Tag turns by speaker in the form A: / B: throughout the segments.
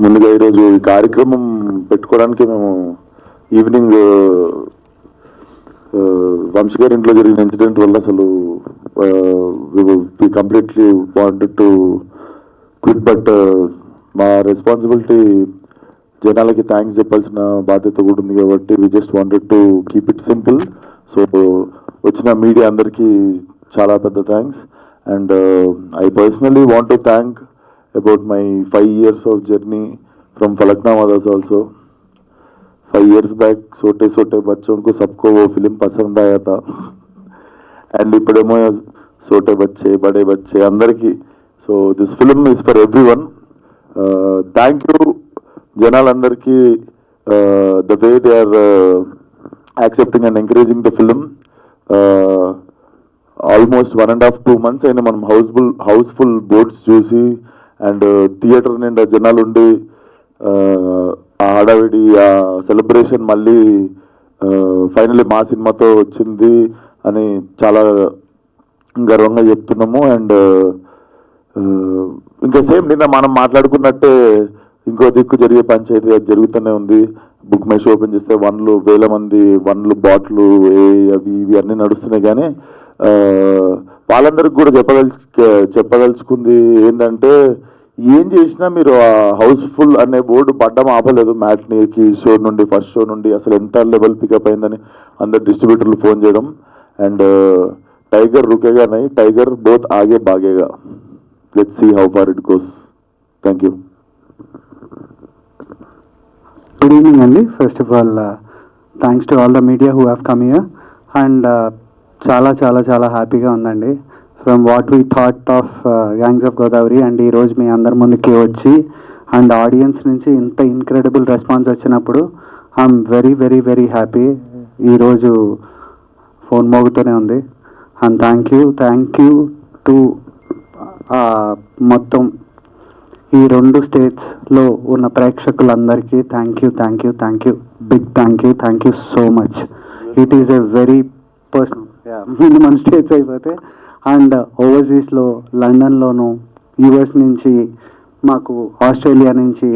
A: ముందుగా ఈరోజు ఈ కార్యక్రమం పెట్టుకోవడానికి మేము ఈవినింగ్ వంశీ గారి ఇంట్లో జరిగిన ఇన్సిడెంట్ వల్ల అసలు completely wanted to quit, but మా రెస్పాన్సిబిలిటీ జనాలకి థ్యాంక్స్ చెప్పాల్సిన బాధ్యత కూడా ఉంది కాబట్టి we just wanted to keep it simple. So వచ్చిన మీడియా అందరికీ చాలా పెద్ద thanks. And I personally want to thank about my 5 years of journey from Falaknama Das also. 5 years back छोटे बच्चों को सबको वो फिल्म पसंद आया था and इपड़ेमो छोटे बच्चे बड़े बच्चे अंदर की. So this film is for everyone. Thank you janal अंदर की the way they are accepting and encouraging the film. Almost 1.5-2 months అయినా మనం హౌస్ఫుల్ బోర్డ్స్ చూసి అండ్ థియేటర్ నిండా జనాలు ఉండి ఆ హడావిడి ఆ సెలబ్రేషన్ మళ్ళీ ఫైనల్లీ మా సినిమాతో వచ్చింది అని చాలా గర్వంగా చెప్తున్నాము. అండ్ ఇంకా సేమ్ నిన్న మనం మాట్లాడుకున్నట్టే ఇంకో దిక్కు జరిగే పంచాయతీ అది జరుగుతూనే ఉంది. బుక్ మై షో ఓపెన్ చేస్తే 1,000 మంది 1 బాటిల్ అవి ఇవి అన్నీ నడుస్తున్నాయి. కానీ వాళ్ళందరికి కూడా చెప్పదలుచుకుంది ఏంటంటే, ఏం చేసినా మీరు ఆ హౌస్ఫుల్ అనే బోర్డు పడ్డం ఆపలేదు. మ్యాట్నీకి షో నుండి ఫస్ట్ షో నుండి అసలు ఎంత లెవెల్ పికప్ అయిందని అందరు డిస్ట్రిబ్యూటర్లు ఫోన్ చేయడం. అండ్ టైగర్ రుకేగా నై, టైగర్ బోత్ ఆగే బాగేగా. Let's see how far it goes. Thank you.
B: Good evening అండి. First of all thanks to all the media who have come here. And చాలా చాలా చాలా హ్యాపీగా ఉందండి. From what we thought of gangs of Godavari and ఈరోజు మీ అందరి ముందుకి వచ్చి అండ్ ఆడియన్స్ నుంచి ఇంత ఇన్క్రెడిబుల్ రెస్పాన్స్ వచ్చినప్పుడు I'm very very very happy. ఈరోజు ఫోన్ మోగుతూనే ఉంది. అండ్ థ్యాంక్ యూ టు మొత్తం ఈ 2 స్టేట్స్లో ఉన్న ప్రేక్షకులందరికీ thank you big thank you so much. It is a very personal మన స్టేట్స్ అయిపోతే అండ్ ఓవర్సీస్లో లండన్లోను యూఎస్ నుంచి మాకు ఆస్ట్రేలియా నుంచి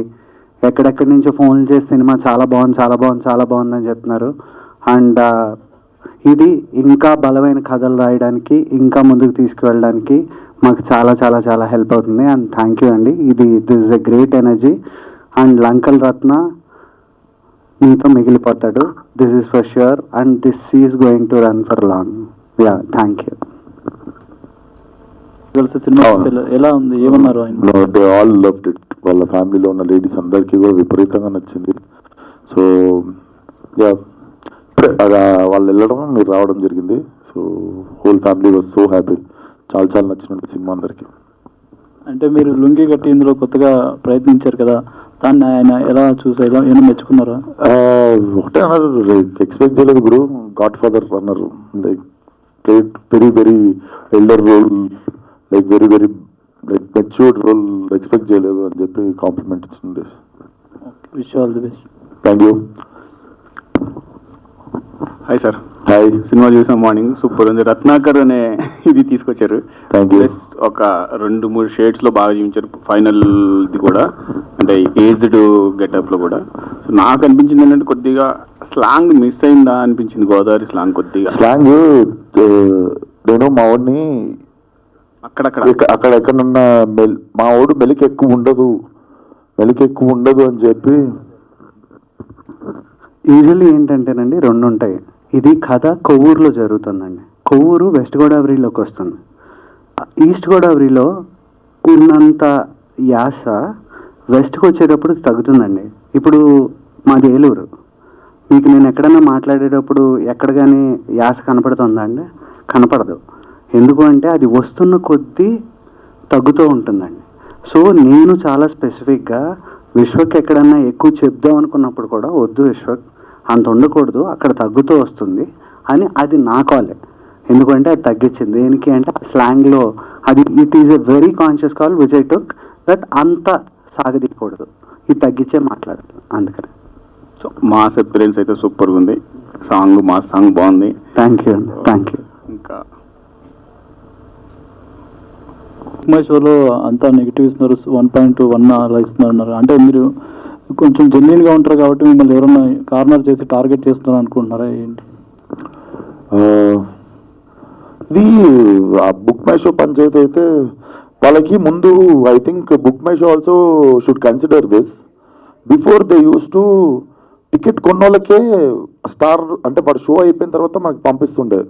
B: ఎక్కడెక్కడి నుంచో ఫోన్లు చేసి సినిమా చాలా బాగుందని చెప్తున్నారు. అండ్ ఇది ఇంకా బలమైన కథలు రాయడానికి ఇంకా ముందుకు తీసుకువెళ్ళడానికి మాకు చాలా చాలా చాలా హెల్ప్ అవుతుంది. అండ్ థ్యాంక్ యూ అండి. This is a great energy. And Lankala Ratna మీతో మిగిలిపోతాడు. This is for sure and this is going to run for long. Yeah thank you.
C: ఎలా ఉంది, ఏమన్నారు?
A: They all loved it. వాళ్ళ ఫ్యామిలీలో ఉన్న లేడీస్ అందరికీ కూడా విపరీతంగా నచ్చింది. సో యా, వాళ్ళు వెళ్ళడం మీరు రావడం జరిగింది. So whole family was so happy. చాలా నచ్చినట్టు సినిమా అందరికీ.
C: అంటే మీరు లుంగి కట్టి ఇందులో కొత్తగా ప్రయత్నించారు కదా, దాన్ని ఆయన ఎలా చూసారు, ఏమైనా మెచ్చుకున్నారా?
A: ఒకటే అన్నారు, లైక్ ఎక్స్పెక్ట్ చేయలేదు గురు, గాడ్ ఫాదర్ అన్నారు. Like played very very elder role, like very very like matured role expect చేయలేదు అని చెప్పి కాంప్లిమెంట్ ఇచ్చింది.
C: Wish all the best.
A: Thank you.
D: Hi sir.
A: Hi.
D: Cinema చూసాం మార్నింగ్, సూపర్ ఉంది. రత్నాకర్ అనే ఇది తీసుకొచ్చారు. ప్లస్ ఒక 2-3 షేడ్స్ లో బాగా చూపించారు. ఫైనల్ది కూడా అంటే ఏజ్డ్ గెటప్ లో కూడా. సో నాకు అనిపించింది ఏంటంటే కొద్దిగా స్లాంగ్ మిస్ అయిందా అనిపించింది. గోదావరి స్లాంగ్ కొద్దిగా
A: స్లాంగ్ నేను మా వాడిని అక్కడెక్కడున్న మా వాడు మెలికి ఎక్కువ ఉండదు అని చెప్పి.
B: యూజువల్లీ ఏంటంటేనండి 2 ఉంటాయి. ఇది కథ కొవ్వూరులో జరుగుతుందండి. కొవ్వూరు వెస్ట్ గోదావరిలోకి వస్తుంది. ఈస్ట్ గోదావరిలో ఉన్నంత యాస వెస్ట్కి వచ్చేటప్పుడు తగ్గుతుందండి. ఇప్పుడు మాది ఏలూరు. మీకు నేను ఎక్కడైనా మాట్లాడేటప్పుడు ఎక్కడ కానీ యాస కనపడుతుందా అండి? కనపడదు. ఎందుకు అంటే అది వస్తున్న కొద్దీ తగ్గుతూ ఉంటుందండి. సో నేను చాలా స్పెసిఫిక్గా విశ్వక్ ఎక్కడన్నా ఎక్కువ చెప్దాం అనుకున్నప్పుడు కూడా వద్దు విశ్వక్, అంత ఉండకూడదు, అక్కడ తగ్గుతూ వస్తుంది అని అది నా కాలే. ఎందుకంటే అది తగ్గించింది. దేనికి అంటే స్లాంగ్లో అది it is a very conscious call which I took that అంత సాగదీయకూడదు, ఇది తగ్గించే మాట్లాడదు. అందుకని
D: సో మాస్ ఎక్స్పీరియన్స్ అయితే సూపర్గా ఉంది. సాంగ్ బాగుంది.
B: థ్యాంక్ యూ అండి. Thank you.
D: ఇంకా
C: బుక్ మై షోలో అంతా నెగిటివ్ ఇస్తున్నారు, 1.2, 1 అలా ఇస్తున్నారు. అంటే మీరు కొంచెం జెన్యున్గా ఉంటారు కాబట్టి మిమ్మల్ని ఎవరన్నా కార్నర్ చేసి టార్గెట్ చేస్తున్నారు అనుకుంటున్నారా ఏంటి?
A: ఇది ఆ బుక్ మై షో పంచాయతీ అయితే వాళ్ళకి ముందు I think book my show also should consider this before they use to ticket కొన్నోళ్ళకే స్టార్ అంటే వాడు షో అయిపోయిన తర్వాత మనకు పంపిస్తుండే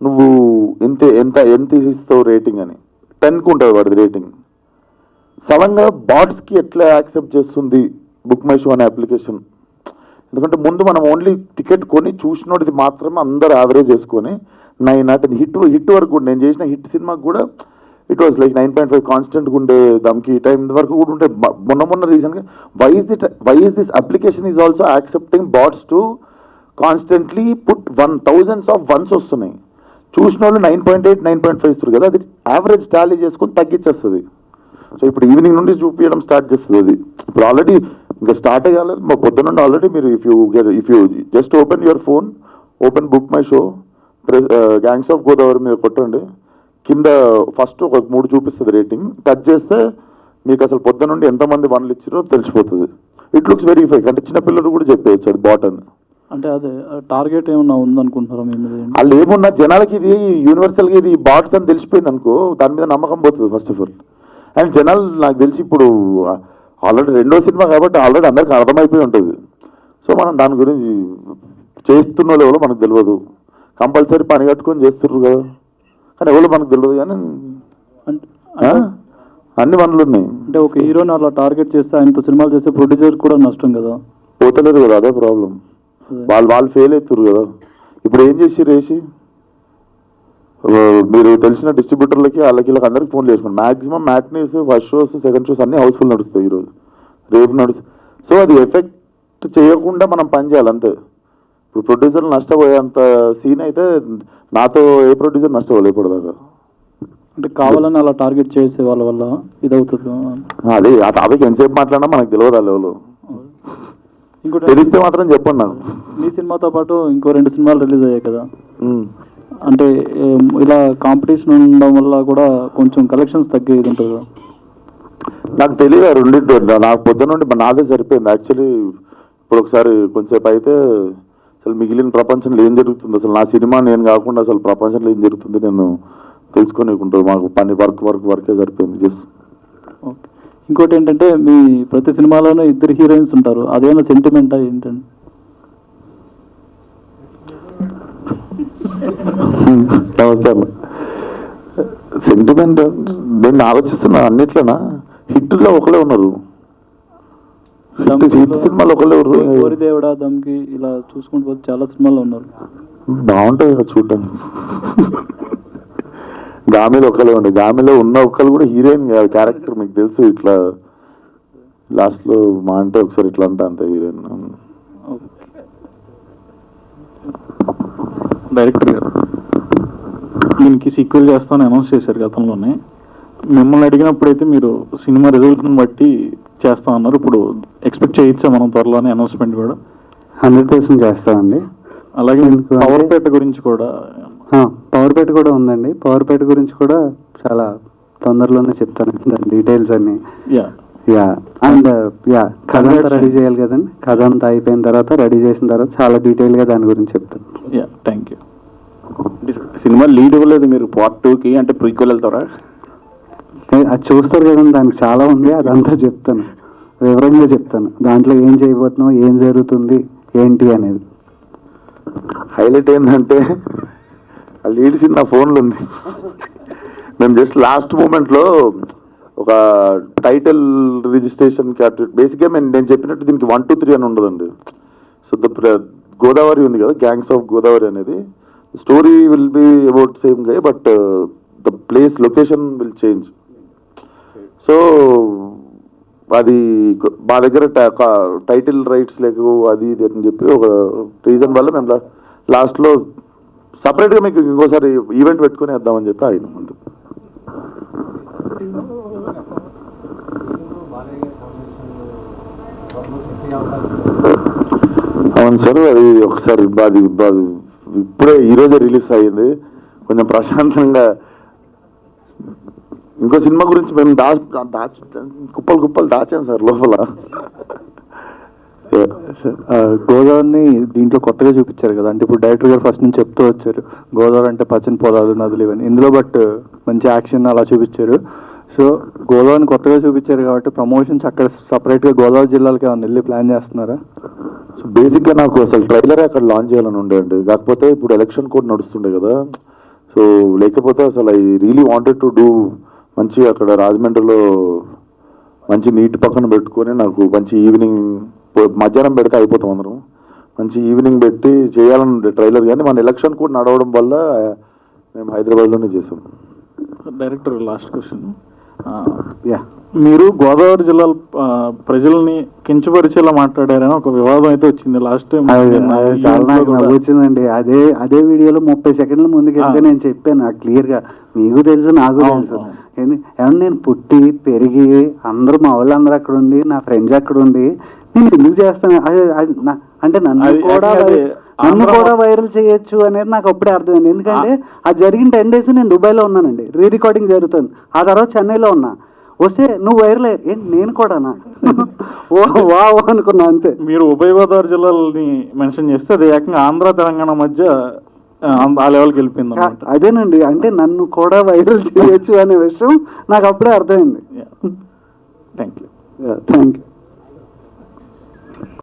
A: నువ్వు ఎంత ఇస్తావు రేటింగ్ అని 10కి ఉంటుంది వాడిది రేటింగ్. సడన్గా బాట్స్కి ఎట్లా యాక్సెప్ట్ చేస్తుంది బుక్ మై షో అనే అప్లికేషన్? ఎందుకంటే ముందు మనం ఓన్లీ టికెట్ కొని చూసినోడిది మాత్రమే అందరు యావరేజ్ చేసుకొని 9 హిట్ వరకు కూడా నేను చేసిన హిట్ సినిమాకి కూడా ఇట్ వాస్ లైక్ 9.5 కాన్స్టెంట్గా ఉండే దమ్కి ఈ టైం వరకు కూడా ఉంటే మొన్న రీసెంట్గా why is this application is also accepting bots to constantly put 1000s of ones వస్తున్నాయి. చూసిన వాళ్ళు 9.8, 9.5 ఇస్తారు కదా, అది యావరేజ్ టాలీ చేసుకొని తగ్గించేస్తుంది. సో ఇప్పుడు ఈవినింగ్ నుండి చూపించడం స్టార్ట్ చేస్తుంది. అది ఇప్పుడు ఆల్రెడీ ఇంకా స్టార్ట్ అయ్యాలి మా పొద్దున్న నుండి ఆల్రెడీ. మీరు if you just open your phone, open book my show, gangs of Godavari మీద కొట్టండి, కింద ఫస్ట్ ఒక 3 చూపిస్తుంది రేటింగ్, టచ్ చేస్తే మీకు అసలు పొద్దున్న నుండి ఎంతమంది 1లు ఇచ్చారో తెలిసిపోతుంది. It looks very fake. అంటే చిన్నపిల్లలు కూడా చెప్పేయచ్చు అది బాట్ అని.
C: అంటే అదే టార్గెట్ ఏమన్నా ఉందనుకుంటున్నారా మీ మీద?
A: వాళ్ళు ఏమున్నా జనాలకి ఇది యూనివర్సల్గా ఇది బాట్స్ అని తెలిసిపోయింది అనుకో, దాని మీద నమ్మకం పోతుంది ఫస్ట్ ఆఫ్ ఆల్. అండ్ జనాలు నాకు తెలిసి ఇప్పుడు ఆల్రెడీ 2వ సినిమా కాబట్టి ఆల్రెడీ అందరికీ అర్థమైపోయి ఉంటుంది. సో మనం దాని గురించి చేస్తున్న వాళ్ళు ఎవరో మనకు తెలియదు, కంపల్సరీ పని కట్టుకొని చేస్తుర్రు కదా, కానీ ఎవరో మనకు తెలియదు. కానీ అన్ని పనులు ఉన్నాయి.
C: అంటే ఒక హీరోని అలా టార్గెట్ చేస్తే ఆయనతో సినిమాలు చేస్తే ప్రొడ్యూసర్ కూడా నష్టం కదా,
A: పోతలేరు కదా, అదే ప్రాబ్లం. వాళ్ళు ఫెయిల్ అవుతారు కదా. ఇప్పుడు ఏం చేసి రేసి మీరు తెలిసిన డిస్ట్రిబ్యూటర్లకి వాళ్ళకి వీళ్ళకి అందరికి ఫోన్లు చేసుకోండి. Maximum matinees, first shows, second shows అన్ని హౌస్ఫుల్ నడుస్తాయి ఈరోజు, రేపు నడుస్తాయి. సో అది ఎఫెక్ట్ చేయకుండా మనం పని చేయాలి అంతే. ఇప్పుడు ప్రొడ్యూసర్లు నష్టపోయేంత సీన్ అయితే నాతో ఏ ప్రొడ్యూసర్ నష్టపోలే ఇప్పటిదాకా.
C: అంటే కావాలని అలా టార్గెట్ చేసే వాళ్ళ వల్ల ఇదవుతుంది.
A: అదే ఆ టాపిక్ ఎంతసేపు మాట్లాడినా మనకు తెలియదు ఆ లెవెల్.
C: ఇంకోటి
A: తెలిస్తే మాత్రం చెప్పండి నాకు.
C: మీ సినిమాతో పాటు ఇంకో 2 సినిమాలు రిలీజ్ అయ్యాయి కదా, అంటే ఇలా కాంపిటీషన్ ఉండడం వల్ల కూడా కొంచెం కలెక్షన్స్ తగ్గేది ఉంటుంది కదా?
A: నాకు తెలియదు రెండింటి. నాకు పొద్దున నుండి నాదే సరిపోయింది యాక్చువల్లీ. ఇప్పుడు ఒకసారి కొంచెంసేపు అయితే అసలు మిగిలిన ప్రపంచంలో ఏం జరుగుతుంది, అసలు నా సినిమా నేను కాకుండా అసలు ప్రపంచంలో ఏం జరుగుతుంది నేను తెలుసుకొనికుంటుంది. మాకు పని వర్కే సరిపోయింది జస్ట్.
C: ఓకే. ఇంకోటి ఏంటంటే మీ ప్రతి సినిమాలోనే 2 హీరోయిన్స్ ఉంటారు, అదేమైనా సెంటిమెంటా ఏంటండి?
A: నమస్తే అన్న. సెంటిమెంట్ నేను ఆలోచిస్తున్నా అన్నిట్లోనా హిట్లో ఒకళ్ళే ఉన్నారు, హిట్ సినిమాలు ఒకళ్ళే ఉన్నారు.
C: కోరిదేవుడా, దమ్కి ఇలా చూసుకుంటూ పోతే చాలా సినిమాలు ఉన్నారు.
A: బాగుంటుంది కదా చూడడానికి. గామిలో ఒకళ్ళే ఉండే, గామిలో ఉన్న ఒక్కళ్ళు కూడా హీరోయిన్ కాదు, క్యారెక్టర్ మీకు తెలుసు. ఇట్లా లాస్ట్లో మా అంటే ఒకసారి ఇట్లా అంటే అంత హీరోయిన్.
E: డైరెక్టర్ గారు దీనికి సీక్వెల్ చేస్తామని అనౌన్స్ చేశారు గతంలోనే. మిమ్మల్ని అడిగినప్పుడైతే మీరు సినిమా రిజల్ట్ని బట్టి చేస్తామన్నారు. ఇప్పుడు ఎక్స్పెక్ట్ చేయొచ్చా మనం త్వరలోనే అనౌన్స్మెంట్ కూడా?
B: 100% చేస్తామండి.
E: అలాగే పవర్పేట గురించి కూడా
B: పవర్పేట కూడా ఉందండి. పవర్పేట గురించి కూడా చాలా తొందరలోనే చెప్తాను దాని డీటెయిల్స్ అన్ని. అండ్ కథ అంతా రెడీ చేయాలి కదండి. కథ అంతా అయిపోయిన తర్వాత రెడీ చేసిన తర్వాత చాలా డీటెయిల్గా దాని గురించి చెప్తాను.
E: Thank you.
D: సినిమా లీడ్ ఇవ్వలేదు మీరు పార్ట్ 2కి, అంటే ప్రీక్వెల్ వెళ్తారా?
B: అది చూస్తారు కదండి, దానికి చాలా ఉంది, అదంతా చెప్తాను, వివరంగా చెప్తాను. దాంట్లో ఏం చేయబోతున్నావు, ఏం జరుగుతుంది, ఏంటి అనేది.
A: హైలైట్ ఏంటంటే ఆ లీడ్ సీన్ నా ఫోన్లో ఉంది. మేము జస్ట్ లాస్ట్ మూమెంట్లో ఒక టైటిల్ రిజిస్ట్రేషన్ బేసిక్గా నేను చెప్పినట్టు దీనికి 1, 2, 3 అని ఉండదండి. సో గోదావరి ఉంది కదా, గ్యాంగ్స్ ఆఫ్ గోదావరి అనేది story will be about same గా, but the place location will change. So అది మా దగ్గర టైటిల్ రైట్స్ లేకు అది ఇది అని చెప్పి ఒక రీజన్ వల్ల మేము లాస్ట్లో సపరేట్గా మీకు ఇంకోసారి ఈవెంట్ పెట్టుకుని వేద్దామని చెప్పి ఆయన ముందు. అవును సార్, అది ఒకసారి అది ఇప్పుడే ఈరోజే రిలీజ్ అయ్యింది. కొంచెం ప్రశాంతంగా ఇంకో సినిమా గురించి మేము కుప్పలు కుప్పలు దాచాను సార్ లోపల.
B: గోదావరిని దీంట్లో కొత్తగా చూపించారు కదా, అంటే ఇప్పుడు డైరెక్టర్ గారు ఫస్ట్ నుంచి చెప్తూ వచ్చారు గోదావరి అంటే పచ్చని పొలాలు నదులు ఇవన్నీ, ఇందులో బట్ మంచి యాక్షన్ అలా చూపించారు. సో గోదావరిని కొత్తగా చూపించారు కాబట్టి ప్రమోషన్స్ అక్కడ సపరేట్గా గోదావరి జిల్లాలకి ఏమైనా వెళ్ళి ప్లాన్ చేస్తున్నారా?
A: సో బేసిక్గా నాకు అసలు ట్రైలరే అక్కడ లాంచ్ చేయాలని ఉండే అండి, కాకపోతే ఇప్పుడు ఎలక్షన్ కూడా నడుస్తుండే కదా. సో లేకపోతే అసలు I really wanted to do మంచి అక్కడ రాజమండ్రిలో మంచి నీటి పక్కన పెట్టుకొని నాకు మంచి ఈవినింగ్ మధ్యాహ్నం పెడితే అయిపోతాం అందరం, మంచి ఈవినింగ్ పెట్టి చేయాలని ఉండే ట్రైలర్. కానీ మన ఎలక్షన్ కూడా నడవడం వల్ల మేము హైదరాబాద్లోనే చేసాం.
E: డైరెక్టర్ లాస్ట్ క్వశ్చన్,
B: యా,
E: మీరు గోదావరి జిల్లా ప్రజల్ని కించపరిచేలా మాట్లాడారని ఒక వివాదం అయితే వచ్చింది లాస్ట్ టైం.
B: చాలా నాకు నవ్వొచ్చిందండి. అదే వీడియోలో 30 సెకండ్ల ముందుకెళ్తే నేను చెప్పాను నాకు క్లియర్గా, మీకు తెలుసు నాకు తెలుసు. ఏమన్నా నేను పుట్టి పెరిగి అందరూ మా వాళ్ళందరూ అక్కడ ఉండి నా ఫ్రెండ్స్ అక్కడ ఉండి నేను ఎందుకు చేస్తాను అంటే నన్ను కూడా వైరల్ చేయొచ్చు అనేది నాకు అప్పుడే అర్థమైంది. ఎందుకంటే అది జరిగిన 10 days నేను దుబాయ్లో ఉన్నానండి, రీ రికార్డింగ్ జరుగుతుంది. ఆ తర్వాత చెన్నైలో ఉన్నా, వస్తే నువ్వు వైరల్ ఏంటి నేను కూడానా ఓ వావ్ అనుకున్నా అంతే.
E: మీరు ఉభయ గోదావరి జిల్లాలని మెన్షన్ చేస్తే అది ఏకంగా ఆంధ్ర తెలంగాణ మధ్య ఆ లెవెల్కి వెళ్ళిపోయింది.
B: అదేనండి, అంటే నన్ను కూడా వైరల్ చేయొచ్చు అనే విషయం నాకు అప్పుడే అర్థమైంది.
E: Thank you.
B: Thank you.